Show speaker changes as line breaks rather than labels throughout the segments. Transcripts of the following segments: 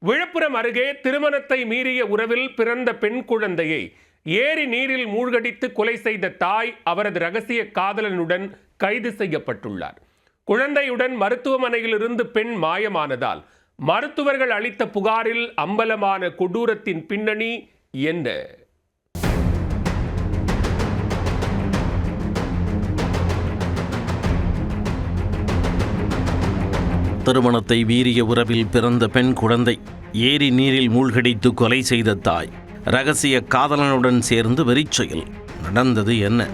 விழுப்புரம் அருகே திருமணத்தை மீறிய உறவில் பிறந்த பெண் குழந்தையை ஏரி நீரில் மூழ்கடித்து கொலை செய்த தாய் அவரது ரகசிய காதலனுடன் கைது செய்யப்பட்டுள்ளார். குழந்தையுடன் மருத்துவமனையிலிருந்து பெண் மாயமானதால் மருத்துவர்கள் அளித்த புகாரில் அம்பலமான கொடூரத்தின் பின்னணி என்ன?
திருமணத்தை மீறிய உறவில் பிறந்த பெண் குழந்தை ஏரி நீரில் மூழ்கடித்து கொலை செய்த தாய் ரகசிய காதலனுடன் சேர்ந்து வெறிச்செயல். நடந்தது என்ன?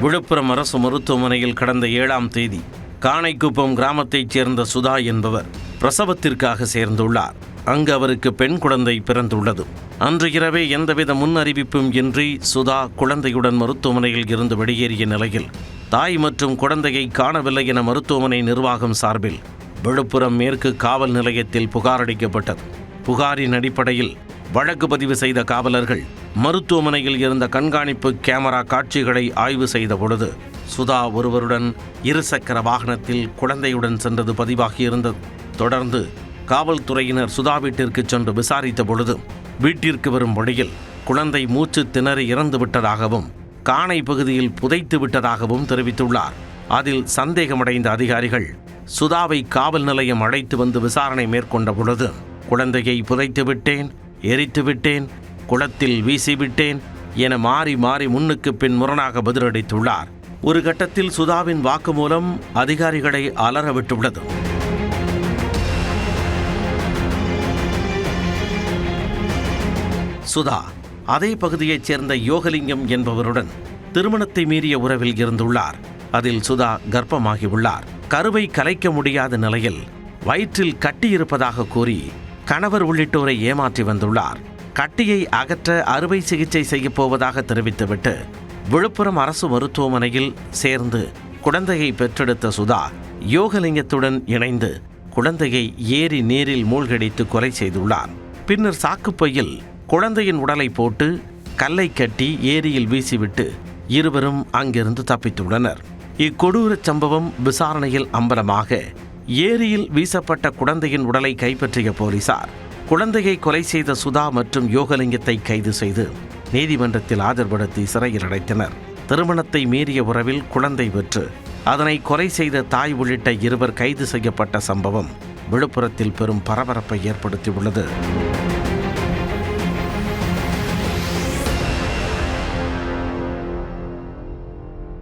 விழுப்புரம் அரசு மருத்துவமனையில் கடந்த 7ஆம் தேதி காணைக்குப்பம் கிராமத்தைச் சேர்ந்த சுதா என்பவர் பிரசவத்திற்காக சேர்ந்துள்ளார். அங்கு அவருக்கு பெண் குழந்தை பிறந்துள்ளது. அன்று இரவே எந்தவித முன் அறிவிப்பும் இன்றி சுதா குழந்தையுடன் மருத்துவமனையில் இருந்து வெளியேறிய நிலையில் தாய் மற்றும் குழந்தையை காணவில்லை என மருத்துவமனை நிர்வாகம் சார்பில் விழுப்புரம் மேற்கு காவல் நிலையத்தில் புகார் அளிக்கப்பட்டது. புகாரின் அடிப்படையில் வழக்கு பதிவு செய்த காவலர்கள் மருத்துவமனையில் இருந்த கண்காணிப்பு கேமரா காட்சிகளை ஆய்வு செய்த பொழுது சுதா ஒருவருடன் இருசக்கர வாகனத்தில் குழந்தையுடன் சென்றது பதிவாகியிருந்தது. தொடர்ந்து காவல்துறையினர் சுதா வீட்டிற்கு சென்று விசாரித்த பொழுது வீட்டிற்கு வரும் வழியில் குழந்தை மூச்சு திணறி இறந்து விட்டதாகவும் காணை பகுதியில் புதைத்து விட்டதாகவும் தெரிவித்துள்ளார். அதில் சந்தேகமடைந்த அதிகாரிகள் சுதாவை காவல் நிலையம் அழைத்து வந்து விசாரணை மேற்கொண்ட பொழுது குழந்தையை புதைத்து விட்டேன், எரித்து விட்டேன், குளத்தில் வீசிவிட்டேன் என மாறி மாறி முன்னுக்கு பின் முரணாக பதிலளித்துள்ளார். ஒரு கட்டத்தில் சுதாவின் வாக்குமூலம் அதிகாரிகளை அலறவிட்டுள்ளது. சுதா அதே பகுதியைச் சேர்ந்த யோகலிங்கம் என்பவருடன் திருமணத்தை மீறிய உறவில் இருந்துள்ளார். அதில் சுதா கர்ப்பமாகியுள்ளார். கருவை கலைக்க முடியாத நிலையில் வயிற்றில் கட்டியிருப்பதாக கூறி கணவர் உள்ளிட்டோரை ஏமாற்றி வந்துள்ளார். கட்டியை அகற்ற அறுவை சிகிச்சை செய்யப் போவதாக தெரிவித்துவிட்டு விழுப்புரம் அரசு மருத்துவமனையில் சேர்ந்து குழந்தையை பெற்றெடுத்த சுதா யோகலிங்கத்துடன் இணைந்து குழந்தையை ஏரி நீரில் மூழ்கடித்து கொலை செய்துள்ளார். பின்னர் சாக்குப்பையில் குழந்தையின் உடலை போட்டு கல்லை கட்டி ஏரியில் வீசிவிட்டு இருவரும் அங்கிருந்து தப்பித்துள்ளனர். இக்கொடூர சம்பவம் விசாரணையில் அம்பலமாக ஏரியில் வீசப்பட்ட குழந்தையின் உடலை கைப்பற்றிய போலீசார் குழந்தையை கொலை செய்த சுதா மற்றும் யோகலிங்கத்தை கைது செய்து நீதிமன்றத்தில் ஆஜர்படுத்தி சிறையில் அடைத்தனர். திருமணத்தை மீறிய உறவில் குழந்தை பெற்று அதனை கொலை செய்த தாய் உள்ளிட்ட இருவர் கைது செய்யப்பட்ட சம்பவம் விழுப்புரத்தில் பெரும் பரபரப்பை ஏற்படுத்தியுள்ளது.